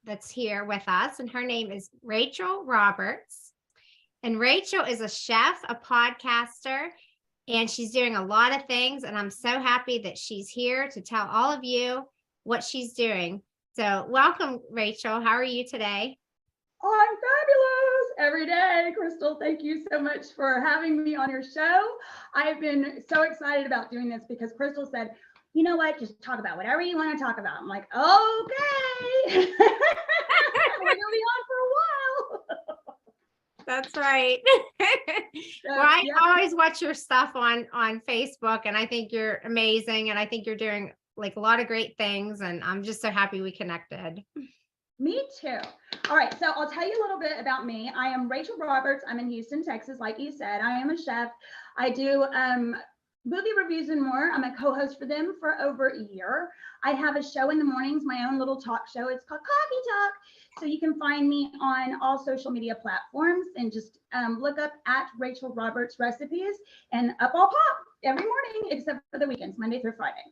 that's here with us, and her name is Rachel Roberts. And Rachel is a chef, a podcaster, and she's doing a lot of things. And I'm so happy that she's here to tell all of you what she's doing. So, welcome, Rachel. How are you today? I'm fabulous every day. Crystal, thank you so much for having me on your show. I've been so excited about doing this because Crystal said, you know what, just talk about whatever you want to talk about. I'm like, okay. We're going to be on for a while. That's right. Well, I always watch your stuff on Facebook, and I think you're amazing, and I think you're doing like a lot of great things, and I'm just so happy we connected. Me too. All right, so I'll tell you a little bit about me. I am Rachel Roberts. I'm in Houston, Texas, like you said. I am a chef. I do movie reviews and more. I'm a co-host for them for over a year. I have a show in the mornings, my own little talk show. It's called Coffee Talk. So you can find me on all social media platforms and just look up at Rachel Roberts Recipes, and up I'll pop every morning except for the weekends, Monday through Friday.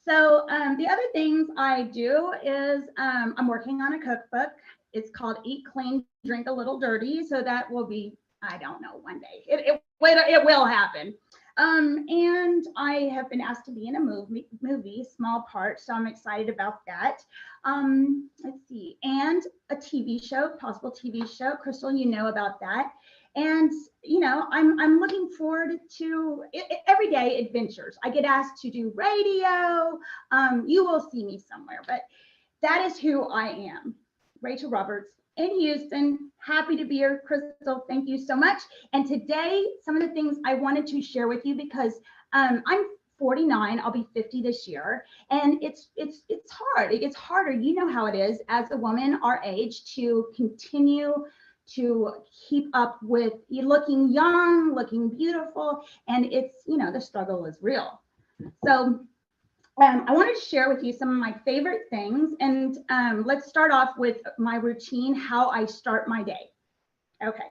So the other things I do is I'm working on a cookbook. It's called Eat Clean, Drink a Little Dirty. So that will be, I don't know, one day. It will happen. And I have been asked to be in a movie, small part. So I'm excited about that. Let's see, and a TV show, possible TV show. Crystal, you know about that. And you know, I'm looking forward to everyday adventures. I get asked to do radio. You will see me somewhere, but that is who I am, Rachel Roberts in Houston. Happy to be here, Crystal. Thank you so much. And today, some of the things I wanted to share with you because I'm 49. I'll be 50 this year, and it's hard. It gets harder. You know how it is as a woman our age to continue to keep up with you looking young, looking beautiful, and it's, you know, the struggle is real. So I wanted to share with you some of my favorite things, and let's start off with my routine, how I start my day. Okay,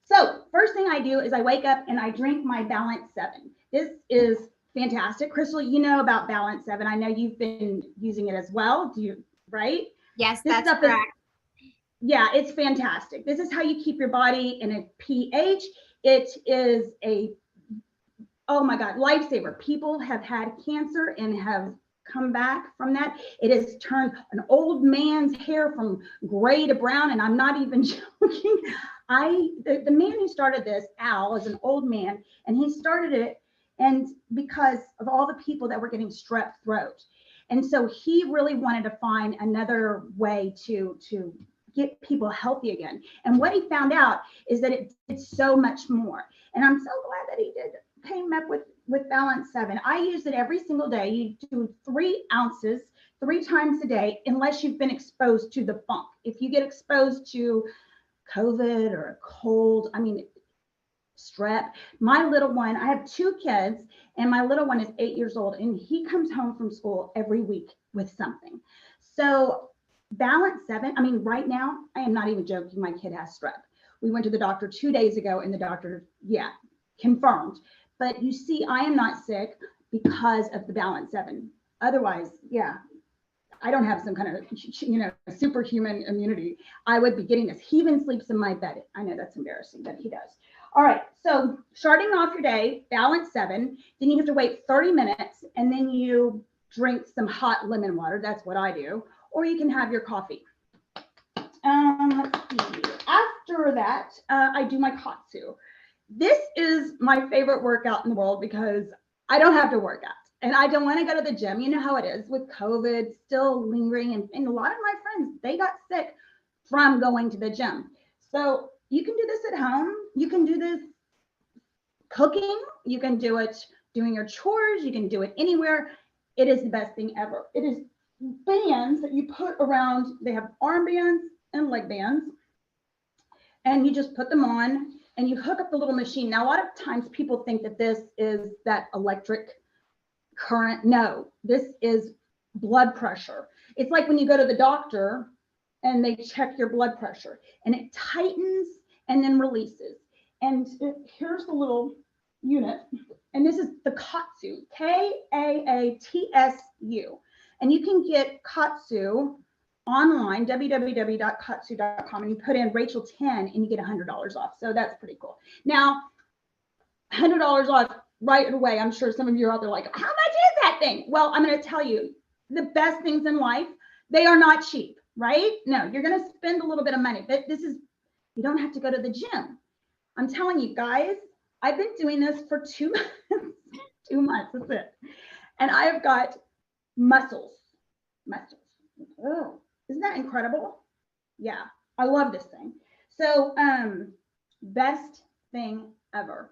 so first thing I do is I wake up and I drink my Balance 7. This is fantastic. Crystal, you know about Balance 7. I know you've been using it as well. Do you, right? Yes, that's correct. Yeah, it's fantastic. This is how you keep your body in a pH. It is a, oh my God, lifesaver. People have had cancer and have come back from that. It has turned an old man's hair from gray to brown, and I'm not even joking. The man who started this, Al, is an old man, and he started it and because of all the people that were getting strep throat. And so he really wanted to find another way to get people healthy again. And what he found out is that it did so much more. And I'm so glad that he came up with Balance 7. I use it every single day. You do 3 ounces 3 times a day, unless you've been exposed to the funk. If you get exposed to COVID or a cold, I mean, strep. My little one, I have 2 kids, and my little one is 8 years old, and he comes home from school every week with something. So Balance 7, I mean, right now, I am not even joking, my kid has strep. We went to the doctor 2 days ago, and the doctor, yeah, confirmed. But you see, I am not sick because of the Balance 7. Otherwise, yeah, I don't have some kind of, you know, superhuman immunity. I would be getting this. He even sleeps in my bed. I know that's embarrassing, but he does. All right, so starting off your day, Balance 7, then you have to wait 30 minutes, and then you drink some hot lemon water. That's what I do. Or you can have your coffee. Let's see. After that, I do my katsu. This is my favorite workout in the world because I don't have to work out and I don't want to go to the gym. You know how it is with COVID still lingering, and a lot of my friends, they got sick from going to the gym. So you can do this at home. You can do this cooking. You can do it doing your chores. You can do it anywhere. It is the best thing ever. It is bands that you put around. They have arm bands and leg bands, and you just put them on and you hook up the little machine. Now, a lot of times people think that this is that electric current. No, this is blood pressure. It's like when you go to the doctor and they check your blood pressure, and it tightens and then releases. And here's the little unit, and this is the Katsu, Kaatsu. And you can get Katsu online, www.katsu.com, and you put in Rachel 10 and you get $100 off. So that's pretty cool. Now, $100 off right away. I'm sure some of you are out there like, how much is that thing? Well, I'm going to tell you, the best things in life, they are not cheap, right? No, you're going to spend a little bit of money, but you don't have to go to the gym. I'm telling you guys, I've been doing this for 2 months, 2 months, that's it. And I have got muscles. Oh, isn't that incredible? Yeah, I love this thing. So, best thing ever.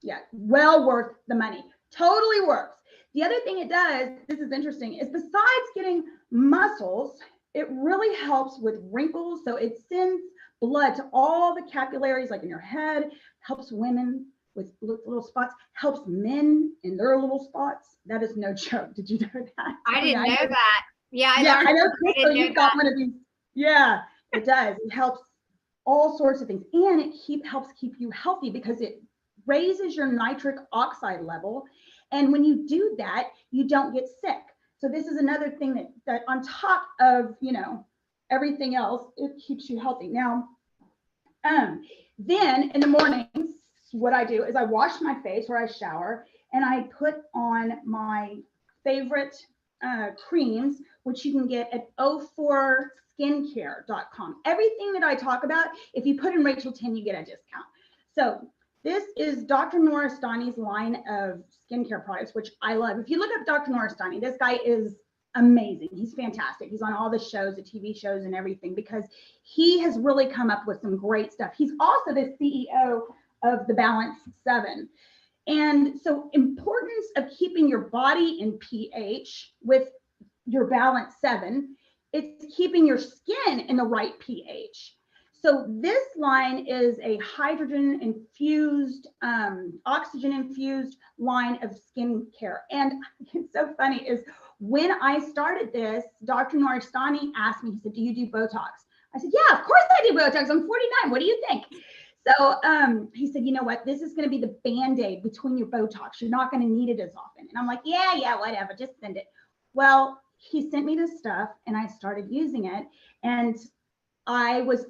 Yeah, well worth the money. Totally works. The other thing it does, this is interesting, is besides getting muscles, it really helps with wrinkles. So it sends blood to all the capillaries, like in your head, helps women with little spots, helps men in their little spots. That is no joke. Did you know that? I didn't know that. Yeah, I know, Crystal, you've got one of these. Yeah, it does. It helps all sorts of things, and it helps keep you healthy because it raises your nitric oxide level, and when you do that, you don't get sick. So this is another thing that on top of everything else, it keeps you healthy. Now, then in the mornings, what I do is I wash my face or I shower, and I put on my favorite creams, which you can get at 04skincare.com. Everything that I talk about, if you put in Rachel 10, you get a discount. So this is Dr. Noristani's line of skincare products, which I love. If you look up Dr. Noristani, this guy is amazing. He's fantastic. He's on all the shows, the TV shows and everything, because he has really come up with some great stuff. He's also the CEO of the Balance 7. And so importance of keeping your body in pH with your Balance 7, it's keeping your skin in the right pH. So this line is a hydrogen infused, oxygen infused line of skincare. And it's so funny is when I started this, Dr. Noristani asked me, he said, do you do Botox? I said, yeah, of course I do Botox. I'm 49. What do you think? So he said, you know what, this is going to be the Band-Aid between your Botox. You're not going to need it as often. And I'm like, yeah, whatever, just send it. Well, he sent me this stuff and I started using it. And I was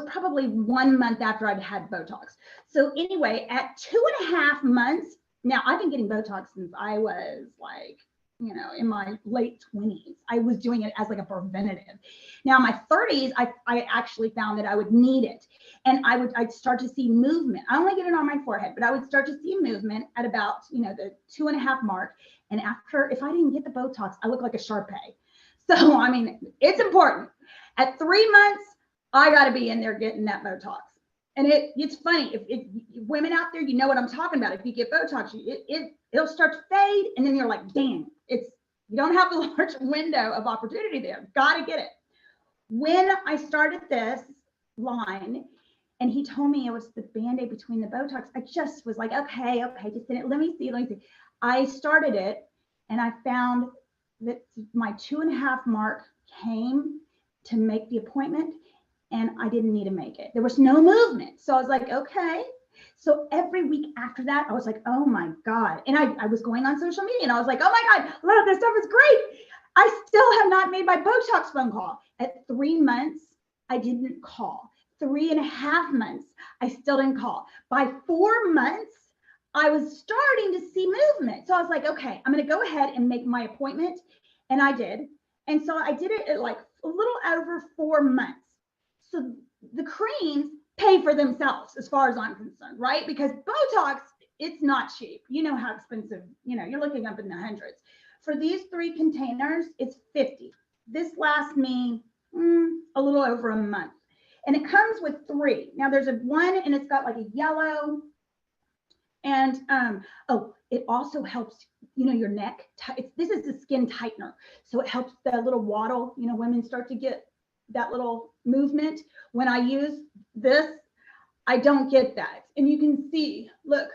probably 1 month after I'd had Botox. So anyway, at 2.5 months, now I've been getting Botox since I was like, in my late 20s. I was doing it as like a preventative. Now in my 30s, I actually found that I would need it. And I'd start to see movement. I only get it on my forehead, but I would start to see movement at about, the 2.5 mark. And after, if I didn't get the Botox, I look like a Shar-Pei. So, I mean, it's important. At 3 months, I got to be in there getting that Botox. And it's funny, if women out there, you know what I'm talking about. If you get Botox, it'll start to fade, and then you're like, damn, you don't have a large window of opportunity there. Got to get it. When I started this line, and he told me it was the Band-Aid between the Botox, I just was like, okay, just in it. Let me see. I started it, and I found that my 2.5 mark came to make the appointment, and I didn't need to make it. There was no movement. So I was like, okay. So every week after that, I was like, oh my God. And I was going on social media and I was like, oh my God, a lot of this stuff is great. I still have not made my Botox phone call. At 3 months, I didn't call. 3.5 months, I still didn't call. By 4 months, I was starting to see movement. So I was like, okay, I'm going to go ahead and make my appointment. And I did. And so I did it at like a little over 4 months. So the creams pay for themselves as far as I'm concerned, right? Because Botox, it's not cheap. You know how expensive, you're looking up in the hundreds. For these 3 containers, it's $50. This lasts me a little over a month. And it comes with 3. Now there's one and it's got like a yellow. And it also helps, your neck. This is a skin tightener. So it helps the little waddle, women start to get that little movement. When I use this, I don't get that. And you can see, look,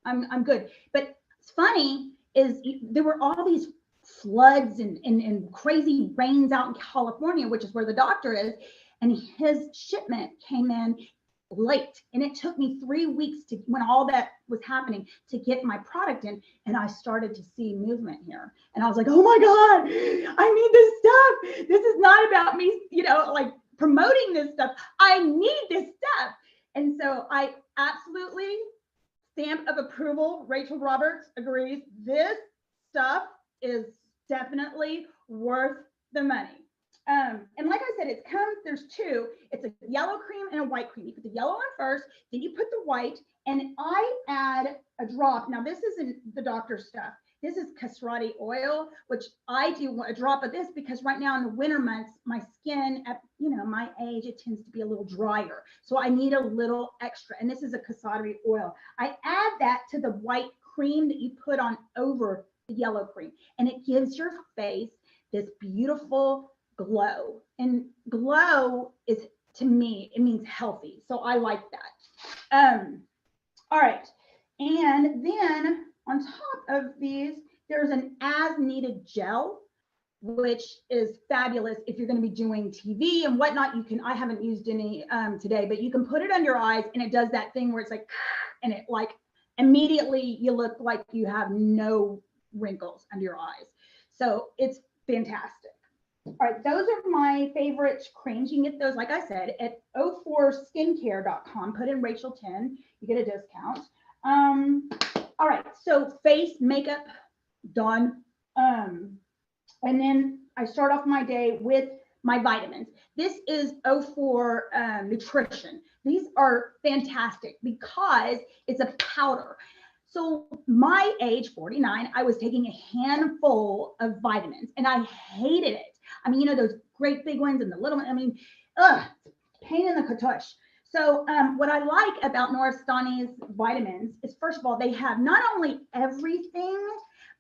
I'm good. But it's funny is there were all these floods and crazy rains out in California, which is where the doctor is. And his shipment came in late. And it took me 3 weeks to, when all that was happening, to get my product in. And I started to see movement here. And I was like, oh my God, I need this stuff. This is not about me, like promoting this stuff. I need this stuff. And so I absolutely stamp of approval. Rachel Roberts agrees. This stuff is definitely worth the money. And like I said, there's two. It's a yellow cream and a white cream. You put the yellow on first, then you put the white, and I add a drop. Now, this isn't the doctor's stuff. This is castorate oil, which I do a drop of this because right now in the winter months, my skin at, my age, it tends to be a little drier. So I need a little extra. And this is a castorate oil. I add that to the white cream that you put on over the yellow cream, and it gives your face this beautiful glow. And glow is, to me, it means healthy. So I like that. All right. And then on top of these, there's an as needed gel, which is fabulous if you're going to be doing TV and whatnot. I haven't used any today, but you can put it under your eyes, and it does that thing where it's like, and it like immediately you look like you have no wrinkles under your eyes. So it's fantastic. All right, those are my favorite creams. You can get those, like I said, at 04skincare.com. Put in Rachel 10, you get a discount. All right, so face makeup done. And then I start off my day with my vitamins. This is 04 Nutrition. These are fantastic because it's a powder. So my age, 49, I was taking a handful of vitamins and I hated it. I mean, those great big ones and the little ones, pain in the katush. So what I like about Starnes vitamins is, first of all, they have not only everything,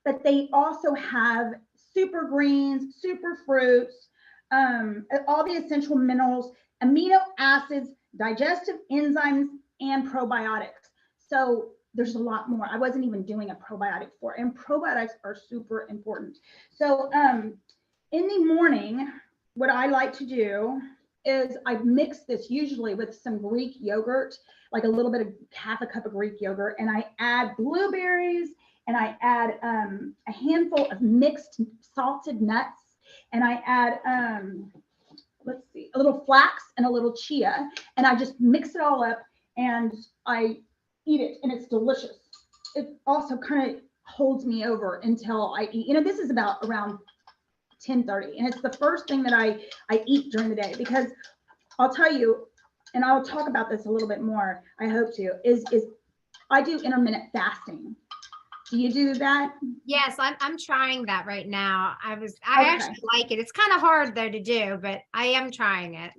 but they also have super greens, super fruits, all the essential minerals, amino acids, digestive enzymes, and probiotics. So there's a lot more. I wasn't even doing a probiotic for, and probiotics are super important. So in the morning, what I like to do is I mix this usually with some Greek yogurt, like a little bit of half a cup of Greek yogurt, and I add blueberries, and I add a handful of mixed salted nuts, and I add, a little flax and a little chia, and I just mix it all up and I eat it, and it's delicious. It also kind of holds me over until I eat. This is about around 10:30, and it's the first thing that I eat during the day, because I'll tell you, and I'll talk about this a little bit more, I hope to, is I do intermittent fasting. Do you do that? Yes, I'm trying that right now. I Okay. actually like it. It's kind of hard though to do, but I am trying it.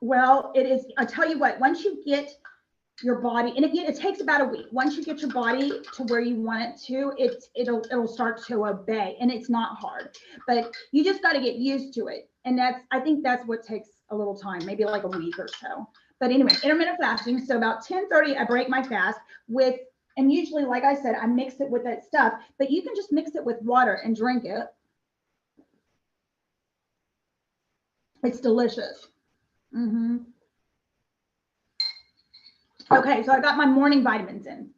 Well, it is. I tell you what, once you get your body, and it takes about a week. Once you get your body to where you want it to, it'll start to obey, and it's not hard, but you just got to get used to it. And I think that's what takes a little time, maybe like a week or so. But anyway, intermittent fasting. So about 10:30, I break my fast with, and usually, like I said, I mix it with that stuff, but you can just mix it with water and drink it. It's delicious. Okay, so I got my morning vitamins in.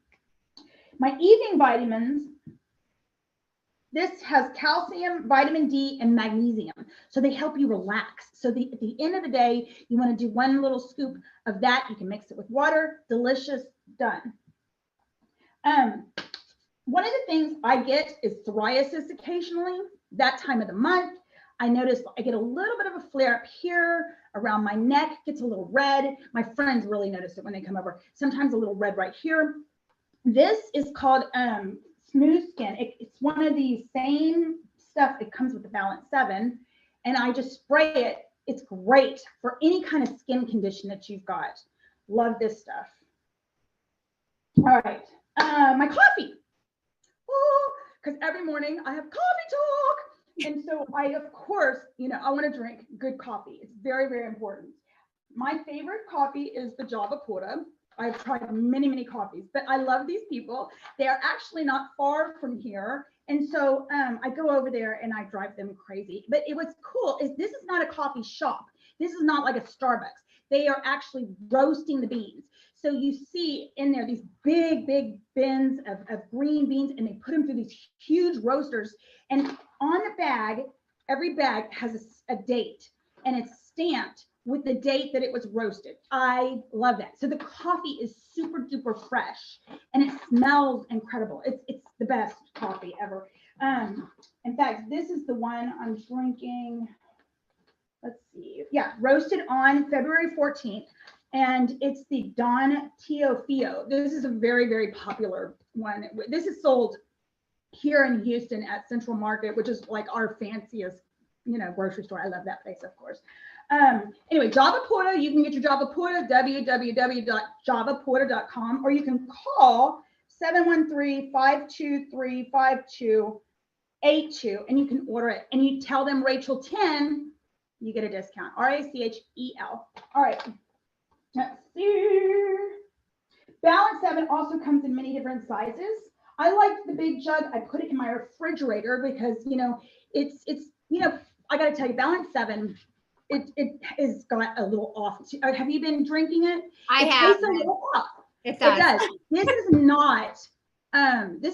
My evening vitamins, this has calcium, vitamin D, and magnesium. So they help you relax. So at the end of the day, you want to do one little scoop of that. You can mix it with water. Delicious, done. One of the things I get is psoriasis occasionally. That time of the month, I notice I get a little bit of a flare up here around my neck, gets a little red. My friends really notice it when they come over. Sometimes a little red right here. This is called Smooth Skin. It's one of the same stuff that comes with the Balance 7, and I just spray it. It's great for any kind of skin condition that you've got. Love this stuff. All right, my coffee. Because every morning I have coffee talk. And so I, of course, I want to drink good coffee. It's very, very important. My favorite coffee is the Java Porta. I've tried many, many coffees, but I love these people. They are actually not far from here. And so I go over there and I drive them crazy. But what's cool is this is not a coffee shop. This is not like a Starbucks. they are actually roasting the beans. So you see in there these big, big bins of green beans, and they put them through these huge roasters. And on the bag, every bag has a date, and it's stamped with the date that it was roasted. I love that. So the coffee is super duper fresh, and it smells incredible. It's the best coffee ever. In fact, this is the one I'm drinking. Let's see. Yeah, roasted on February 14th. And it's the Don Teofillo. This is a very, very popular one. This is sold here in Houston at Central Market, which is like our fanciest, grocery store. I love that place, of course. Anyway, Java Porter, you can get your Java Porter, www.javaporter.com, or you can call 713-523-5282, and you can order it. And you tell them Rachel 10, you get a discount. RACHEL. All right. Let's see. Balance 7 also comes in many different sizes. I like the big jug. I put it in my refrigerator because, it's I got to tell you, Balance 7, it has got a little off. Have you been drinking it? I it have. Tastes a little off. It does. It does. This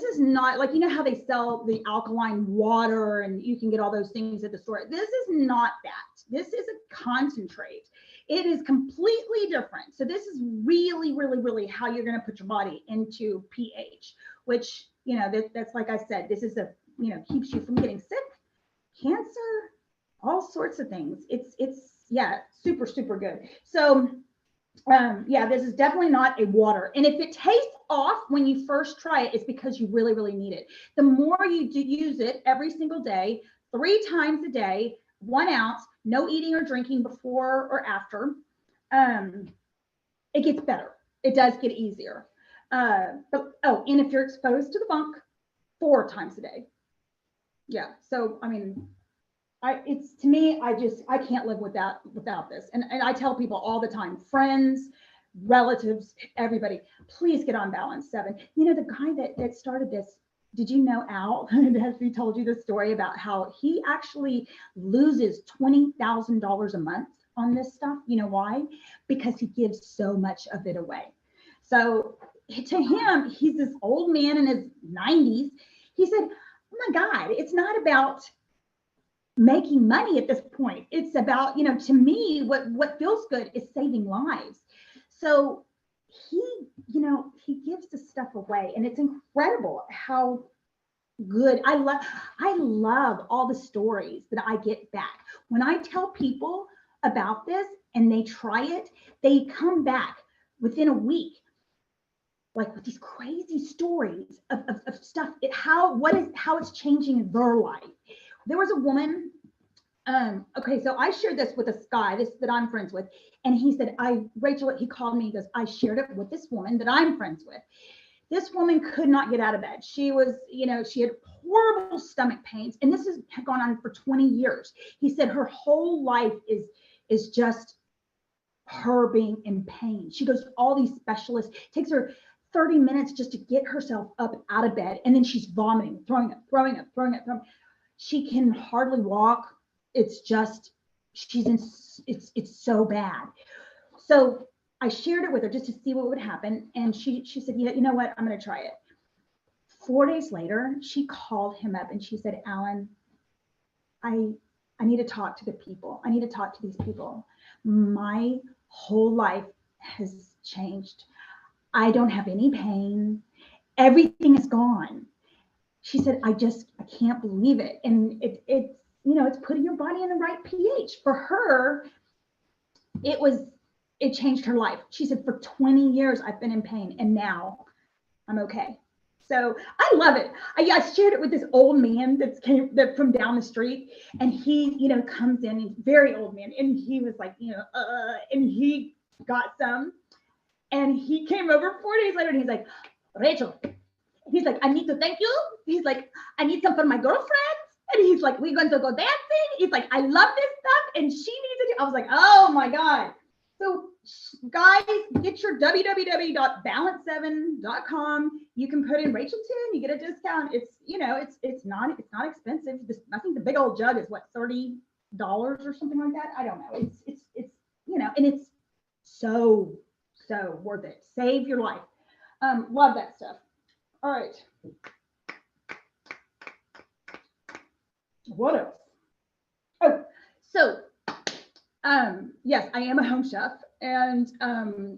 is not like, how they sell the alkaline water and you can get all those things at the store. This is not that. This is a concentrate. It is completely different. So this is really, really, really how you're going to put your body into pH, which, that's like I said, this is keeps you from getting sick, cancer, all sorts of things. It's super, super good. So this is definitely not a water. And if it tastes off when you first try it, it's because you really, really need it. The more you do use it every single day, 3 times a day, 1 ounce, no eating or drinking before or after, it gets better. It does get easier. And if you're exposed to the funk, 4 times a day. Yeah. So, I mean, it's to me, I can't live without this. And I tell people all the time, friends, relatives, everybody, please get on Balance 7. The guy that started this, did you know Al? Has he told you the story about how he actually loses $20,000 a month on this stuff? You know why? Because he gives so much of it away. So to him, he's this old man in his 90s. He said, oh my God, it's not about making money at this point. It's about, to me, what feels good is saving lives. So he gives the stuff away, and it's incredible how good. I love all the stories that I get back. When I tell people about this and they try it, they come back within a week, like with these crazy stories of stuff, how it's changing their life. There was a woman, so I shared this with this guy, that I'm friends with, and he said, Rachel, he called me, he goes, I shared it with this woman that I'm friends with. This woman could not get out of bed. She was, she had horrible stomach pains, and this has gone on for 20 years. He said her whole life is just her being in pain. She goes to all these specialists. It takes her 30 minutes just to get herself up out of bed, and then she's vomiting, throwing up. She can hardly walk. It's just, it's so bad. So I shared it with her just to see what would happen. And she said, yeah, you know what? I'm going to try it. 4 days later, she called him up and she said, Alan, I need to talk to the people. I need to talk to these people. My whole life has changed. I don't have any pain. Everything is gone. She said, I can't believe it. And it's putting your body in the right pH. For her, it changed her life. She said, for 20 years, I've been in pain, and now I'm okay. So I love it. I shared it with this old man that from down the street, and he, comes in, he's a very old man, and he was like, and he got some, and he came over 4 days later, and he's like, Rachel, he's like, I need to thank you. He's like, I need some for my girlfriend. And he's like, we're going to go dancing. He's like, I love this stuff, and she needs it. I was like, oh my God. So guys, get your www.balance7.com. You can put in Rachel 10, you get a discount. It's, it's not expensive. I think the big old jug is what, $30 or something like that. I don't know. It's and so worth it. Save your life. Love that stuff. All right. What else? Oh, so yes, I am a home chef, and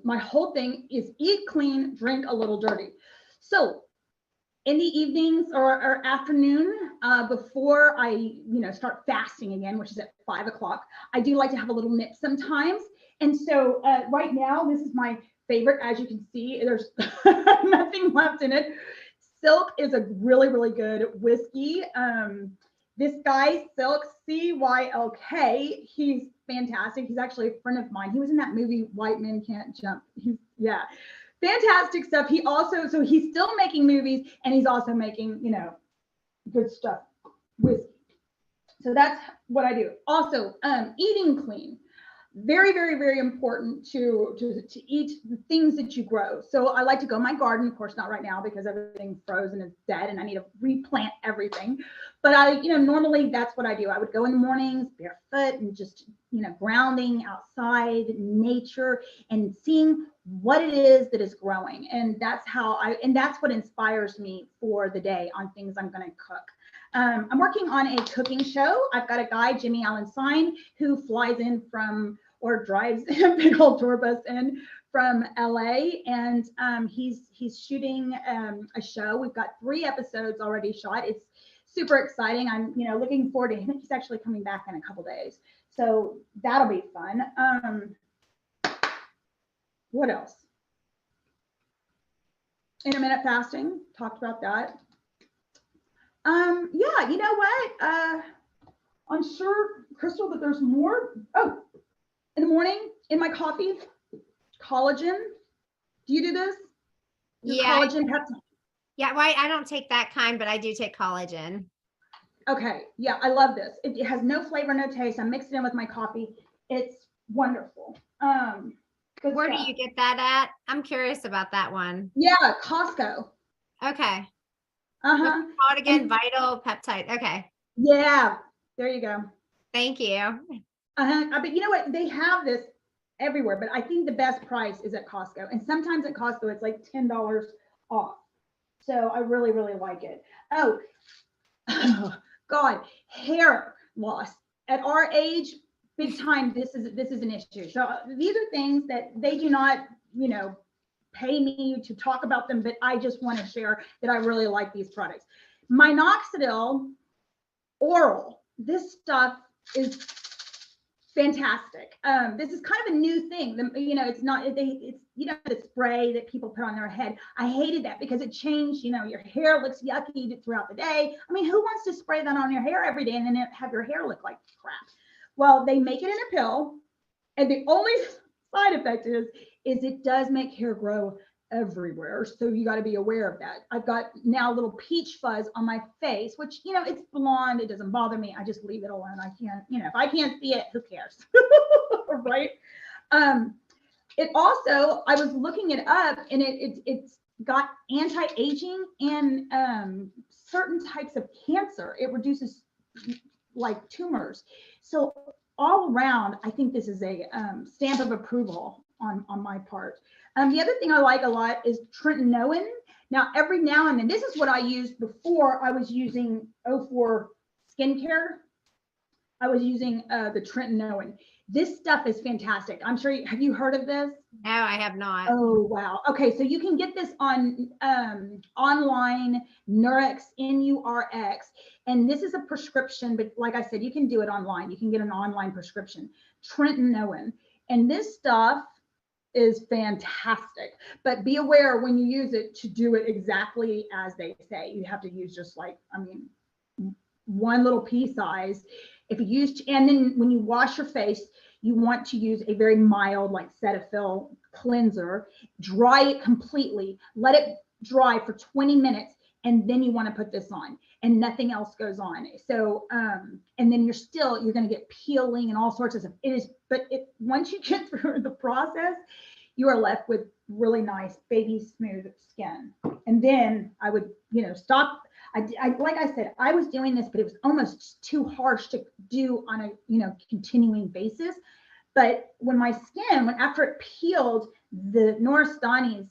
my whole thing is eat clean, drink a little dirty. So in the evenings or afternoon, before I start fasting again, which is at 5 o'clock, I do like to have a little nip sometimes. And so right now, this is my favorite. As you can see, there's nothing left in it. Silk is a really, really good whiskey. This guy, Silk, CYLK, he's fantastic. He's actually a friend of mine. He was in that movie, White Men Can't Jump. Yeah, fantastic stuff. So he's still making movies, and he's also making, good stuff, whiskey. So that's what I do. Also, eating clean. Very, very, very important to eat the things that you grow. So I like to go in my garden, of course, not right now because everything's frozen and dead and I need to replant everything. But normally that's what I do. I would go in the mornings barefoot and just, grounding outside nature and seeing what it is that is growing. And that's what inspires me for the day on things I'm going to cook. I'm working on a cooking show. I've got a guy, Jimmy Allen Sign, who flies in or drives a big old tour bus in from LA, and he's shooting a show. We've got 3 episodes already shot. It's super exciting. I'm looking forward to him. He's actually coming back in a couple days, so that'll be fun. What else? Intermittent fasting. Talked about that. Yeah, you know what? I'm sure, Crystal, that there's more. Oh, in the morning in my coffee, collagen. Do you do this? Yeah. Collagen peptide. Yeah, well, I don't take that kind, but I do take collagen. Okay, yeah, I love this. It has no flavor, no taste. I mix it in with my coffee. It's wonderful. Where do you get that at? I'm curious about that one. Yeah, Costco. Okay. Uh-huh. What's it called again? Vital peptide. Okay. Yeah, there you go. Thank you. But you know what? They have this everywhere, but I think the best price is at Costco. And sometimes at Costco, it's like $10 off. So I really, really like it. Oh, God, hair loss. At our age, big time, this is an issue. So these are things that they do not, pay me to talk about them, but I just want to share that I really like these products. Minoxidil oral. This stuff is fantastic. This is kind of a new thing. It's not, it's the spray that people put on their head. I hated that because it changed, your hair looks yucky throughout the day. I mean, who wants to spray that on your hair every day and then have your hair look like crap? Well, they make it in a pill, and the only side effect is it does make hair grow everywhere. So you got to be aware of that. I've got now a little peach fuzz on my face, which, it's blonde. It doesn't bother me. I just leave it alone. I can't, if I can't see it, who cares? Right. It also, I was looking it up, and it's got anti-aging and certain types of cancer. It reduces like tumors. So all around, I think this is a stamp of approval on my part. The other thing I like a lot is tretinoin. Now, every now and then, this is what I used before I was using O4 skincare. I was using the tretinoin. This stuff is fantastic. I'm sure, have you heard of this? No, I have not. Oh, wow. Okay, so you can get this on online, Nurx, Nurx, and this is a prescription, but like I said, you can do it online. You can get an online prescription, tretinoin. And this stuff is fantastic, but be aware when you use it to do it exactly as they say. You have to use just like, one little pea size. If you use, and then when you wash your face, you want to use a very mild, like Cetaphil cleanser, dry it completely, let it dry for 20 minutes, and then you want to put this on, and nothing else goes on. So, and then you're going to get peeling and all sorts of stuff. Once you get through the process, you are left with really nice baby smooth skin. And then I would, stop. Like I said, I was doing this, but it was almost too harsh to do on a, continuing basis. But when my skin, after it peeled, the Starnes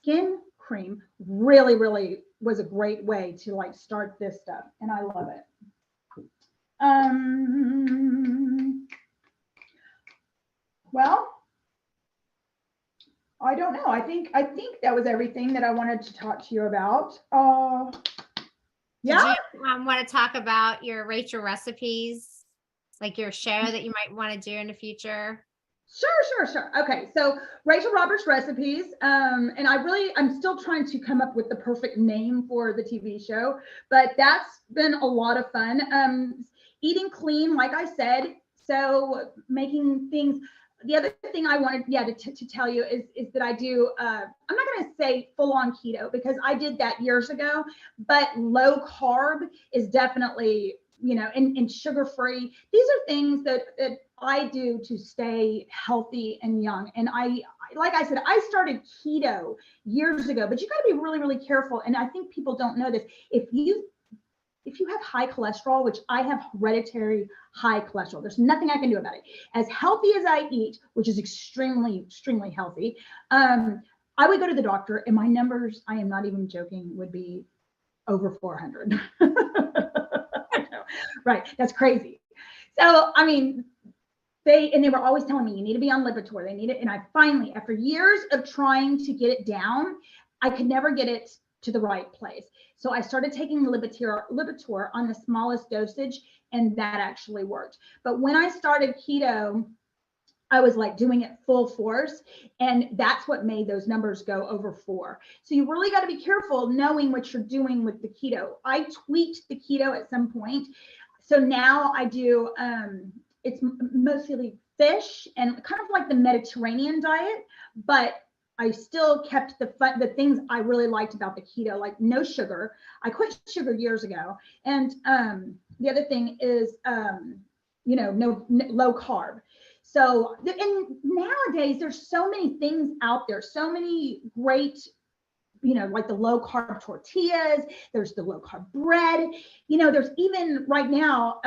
skin cream really, really was a great way to like start this stuff. And I love it. Well, I don't know. I think that was everything that I wanted to talk to you about. Yeah. Did you want to talk about your Rachel recipes, like your show that you might want to do in the future? Sure. Okay, so Rachel Roberts Recipes, and I'm still trying to come up with the perfect name for the TV show, but that's been a lot of fun. Eating clean, like I said, so making things. The other thing I wanted, to tell you is that I do. I'm not going to say full on keto because I did that years ago, but low carb is definitely, and sugar free. These are things that I do to stay healthy and young. And like I said, I started keto years ago, but you got to be really, really careful. And I think people don't know this. If you have high cholesterol, which I have hereditary high cholesterol, there's nothing I can do about it. As healthy as I eat, which is extremely, extremely healthy, I would go to the doctor and my numbers, I am not even joking, would be over 400. Right, that's crazy. So, I mean, they were always telling me, you need to be on Lipitor. They need it. And I finally, after years of trying to get it down, I could never get it to the right place. So I started taking Lipitor on the smallest dosage, and that actually worked. But when I started keto, I was like doing it full force, and that's what made those numbers go over 4. So you really got to be careful knowing what you're doing with the keto. I tweaked the keto at some point. So now I do, it's mostly fish and kind of like the Mediterranean diet, but I still kept the things I really liked about the keto, like no sugar. I quit sugar years ago. And the other thing is, no low carb. So, and nowadays there's so many things out there, so many great, like the low carb tortillas, there's the low carb bread, there's even right now,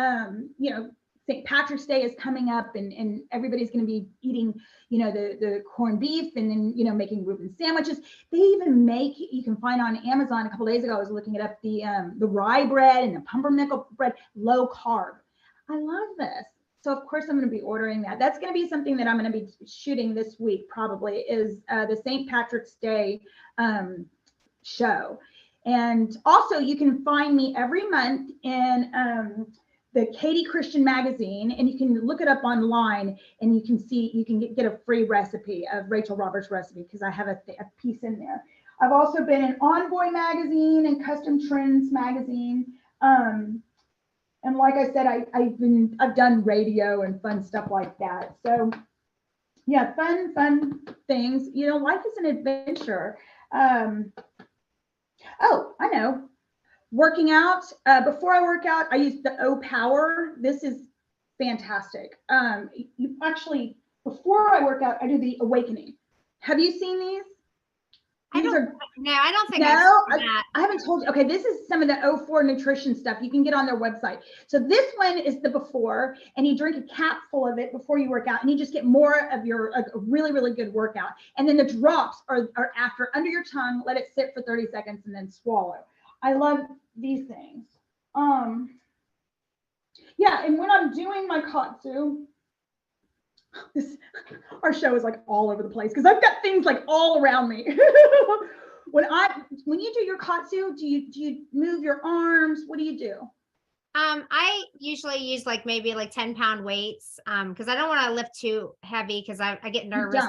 St. Patrick's Day is coming up, and everybody's going to be eating, the corned beef, and then, making Reuben sandwiches. They even make, you can find on Amazon, a couple of days ago, I was looking it up, the rye bread and the pumpernickel bread, low carb. I love this. So of course I'm going to be ordering that. That's going to be something that I'm going to be shooting this week, probably, is the St. Patrick's Day show. And also you can find me every month in the Katie Christian magazine, and you can look it up online, and you can get a free recipe of Rachel Roberts recipe, because I have a piece in there. I've also been in Envoy magazine and Custom Trends magazine. And like I said, I've done radio and fun stuff like that. So yeah, fun things. Life is an adventure. Oh, I know. Working out. Before I work out, I use the O Power. This is fantastic. You actually, before I work out, I do the Awakening. Have you seen these? I don't think I haven't told you. Okay, this is some of the O4 nutrition stuff you can get on their website. So this one is the before, and you drink a capful of it before you work out, and you just get more of your a really, really good workout. And then the drops are after, under your tongue. Let it sit for 30 seconds and then swallow. I love these things. Yeah, and when I'm doing my katsu, our show is like all over the place because I've got things like all around me. When you do your katsu, do you move your arms? What do you do? I usually use maybe 10-pound weights, because I don't want to lift too heavy, because I get nervous.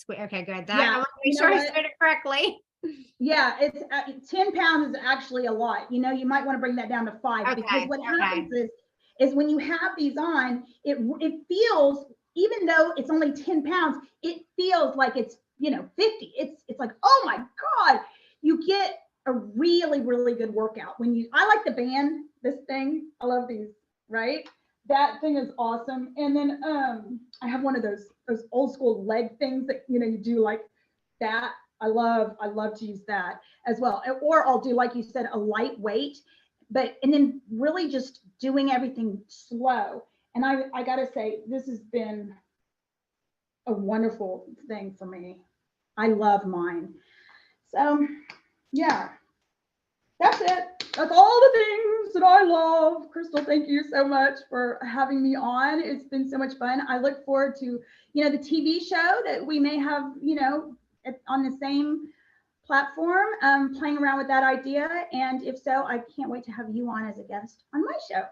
Okay, good. I want to make sure I said it correctly. Yeah, it's 10 pounds is actually a lot. You might want to bring that down to 5, because what happens is when you have these on, it feels, even though it's only 10 pounds, it feels like it's 50. It's like, oh my God, you get a really, really good workout I like the band, this thing. I love these, right? That thing is awesome. And then I have one of those old school leg things that you do like that. I love to use that as well. Or I'll do, like you said, a lightweight, and then really just doing everything slow. And I gotta say, this has been a wonderful thing for me. I love mine. So yeah, that's it. That's all the things that I love. Crystal, thank you so much for having me on. It's been so much fun. I look forward to, the TV show that we may have, on the same platform, playing around with that idea. And if so, I can't wait to have you on as a guest on my show.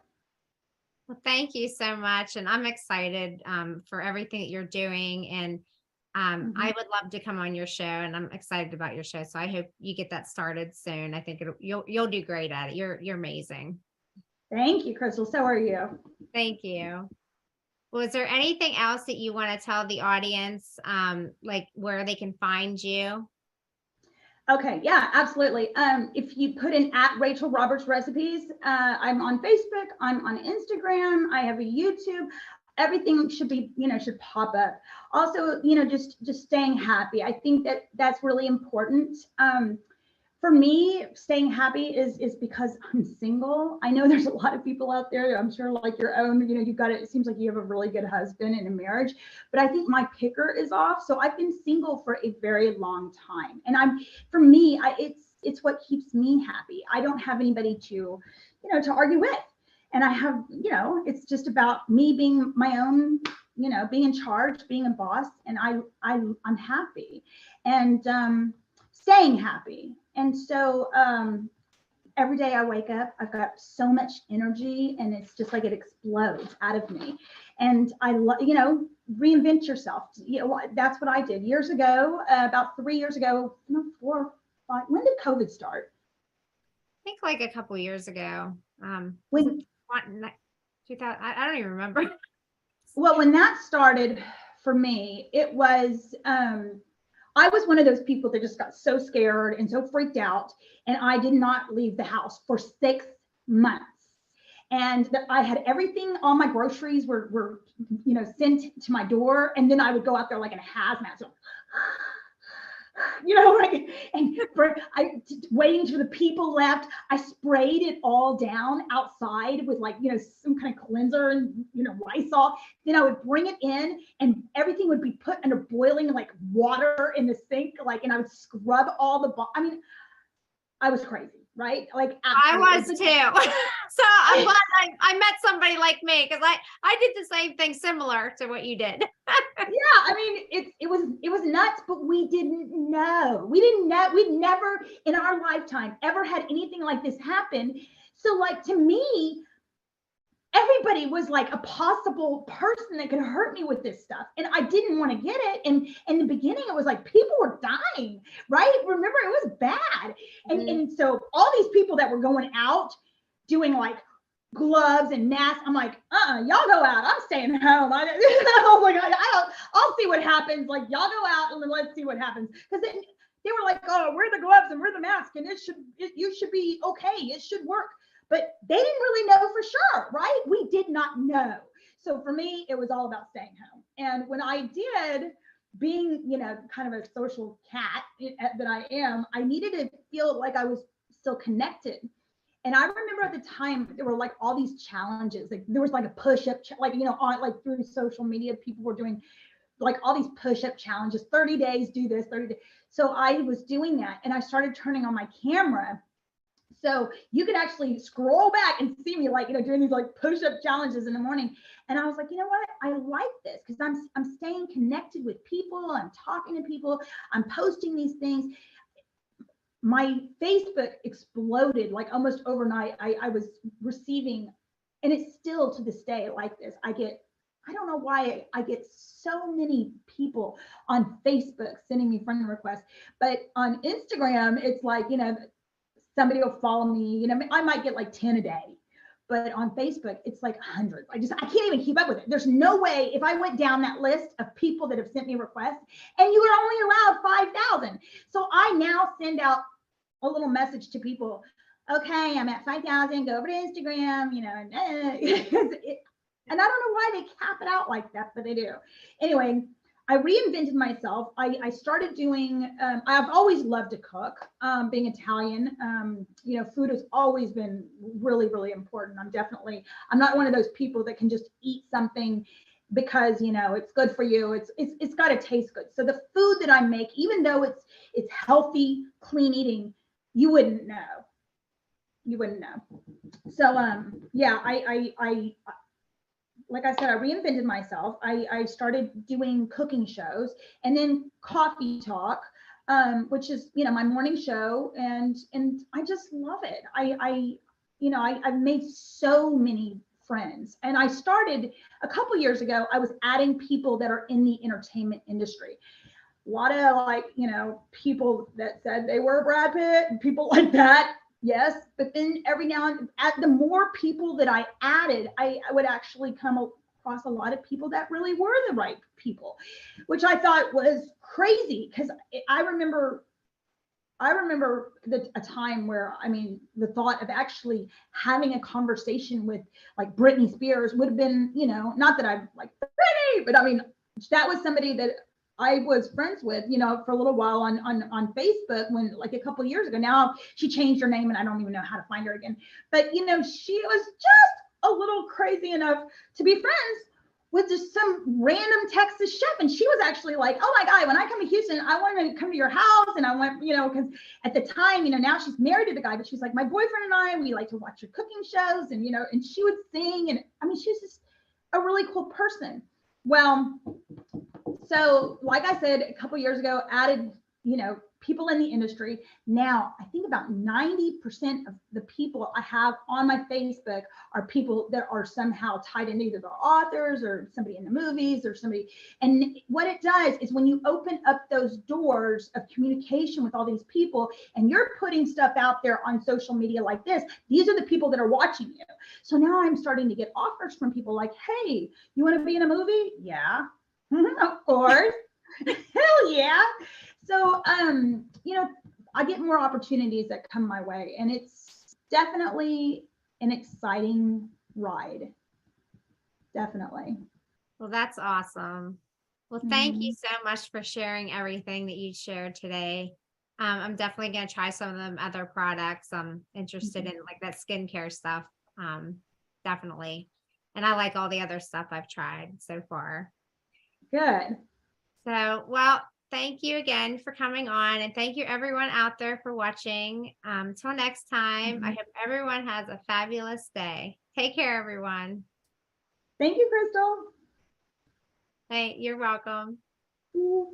Well, thank you so much. And I'm excited for everything that you're doing. And I would love to come on your show, and I'm excited about your show. So I hope you get that started soon. I think you'll do great at it. You're amazing. Thank you, Crystal. So are you. Thank you. Well, is there anything else that you want to tell the audience, like where they can find you? Okay, yeah, absolutely. If you put in at Rachel Roberts Recipes, I'm on Facebook, I'm on Instagram, I have a YouTube. Everything should be, should pop up. Also, just staying happy. I think that's really important. For me, staying happy is because I'm single. I know there's a lot of people out there, I'm sure like your own, you've got it seems like you have a really good husband in a marriage, but I think my picker is off. So I've been single for a very long time. And for me, it's what keeps me happy. I don't have anybody to, to argue with. And I have, it's just about me being my own, being in charge, being a boss, and I'm happy and staying happy. And so every day I wake up, I've got so much energy, and it's just like it explodes out of me. And I love, reinvent yourself. That's what I did years ago, about 3 years ago, 4, 5. When did COVID start? I think like a couple years ago. When 2000, I don't even remember. Well, when that started for me, it was I was one of those people that just got so scared and so freaked out, and I did not leave the house for 6 months. And I had everything, all my groceries were sent to my door, and then I would go out there like in a hazmat, so waiting till the people left. I sprayed it all down outside with some kind of cleanser and Lysol. Then I would bring it in, and everything would be put under boiling water in the sink, and I would scrub all the I was crazy, right? I was too. So I'm glad I met somebody like me, because I did the same thing similar to what you did. Yeah, I mean, it was nuts, but we didn't know. We'd never in our lifetime ever had anything like this happen. So to me, everybody was like a possible person that could hurt me with this stuff. And I didn't want to get it. And in the beginning, it was like people were dying, right? Remember, it was bad. And so all these people that were going out doing gloves and masks, I'm like, y'all go out. I'm staying home. Oh my God, I'll see what happens. Y'all go out and let's see what happens. Because they were like, oh, wear the gloves and wear the mask, and you should be okay. It should work. But they didn't really know for sure, right? We did not know. So for me, it was all about staying home. And when I did, being, kind of a social cat that I am, I needed to feel like I was still connected. And I remember at the time there were all these challenges. There was a push-up, on through social media, people were doing all these push-up challenges, 30 days, do this, 30 days. So I was doing that, and I started turning on my camera. So you could actually scroll back and see me doing these push-up challenges in the morning. And I was like, you know what? I like this because I'm staying connected with people. I'm talking to people. I'm posting these things. My Facebook exploded almost overnight. I was receiving, and it's still to this day like this. I don't know why I get so many people on Facebook sending me friend requests, but on Instagram, it's somebody will follow me. I might get 10 a day, but on Facebook, it's hundreds. I can't even keep up with it. There's no way if I went down that list of people that have sent me requests, and you are only allowed 5,000. So I now send out a little message to people. Okay, I'm at 5,000. Go over to Instagram, and I don't know why they cap it out like that, but they do. Anyway, I reinvented myself. I started doing, I've always loved to cook, being Italian. Food has always been really, really important. I'm not one of those people that can just eat something because, you know, it's good for you. It's got to taste good. So the food that I make, even though it's healthy, clean eating, you wouldn't know. You wouldn't know. So yeah, I like I said, I reinvented myself. I started doing cooking shows, and then Coffee Talk, which is, you know, my morning show, and I just love it. You know, I've made so many friends, and I started a couple years ago. I was adding people that are in the entertainment industry. A lot of, like, you know, people that said they were Brad Pitt and people like that. Yes, but then every now and the more people that I added, I would actually come across a lot of people that really were the right people, which I thought was crazy, because I remember a time where, I mean, the thought of actually having a conversation with, like, Britney Spears would have been, you know, not that I'm like Britney, but I mean, that was somebody that I was friends with, you know, for a little while on Facebook, when, like, a couple of years ago. Now she changed her name and I don't even know how to find her again. But, you know, she was just a little crazy enough to be friends with just some random Texas chef. And she was actually like, oh my God, when I come to Houston, I want to come to your house. And I want, you know, because at the time, you know, now she's married to the guy, but she's like, my boyfriend and I, we like to watch your cooking shows. And, you know, and she would sing. And I mean, she's just a really cool person. Well, so like I said, a couple years ago, added, you know, people in the industry. Now I think about 90% of the people I have on my Facebook are people that are somehow tied in, either the authors or somebody in the movies or somebody. And what it does is, when you open up those doors of communication with all these people, and you're putting stuff out there on social media like this, these are the people that are watching you. So now I'm starting to get offers from people like, hey, you want to be in a movie? Yeah. Of course. Hell yeah. So, you know, I get more opportunities that come my way, and it's definitely an exciting ride. Definitely. Well, that's awesome. Well, thank you so much for sharing everything that you shared today. I'm definitely going to try some of them other products. I'm interested in, like, that skincare stuff. Definitely. And I like all the other stuff I've tried so far. Good. So, well, thank you again for coming on, and thank you everyone out there for watching. Till next time, I hope everyone has a fabulous day. Take care, everyone. Thank you, Crystal. Hey, you're welcome. Ooh.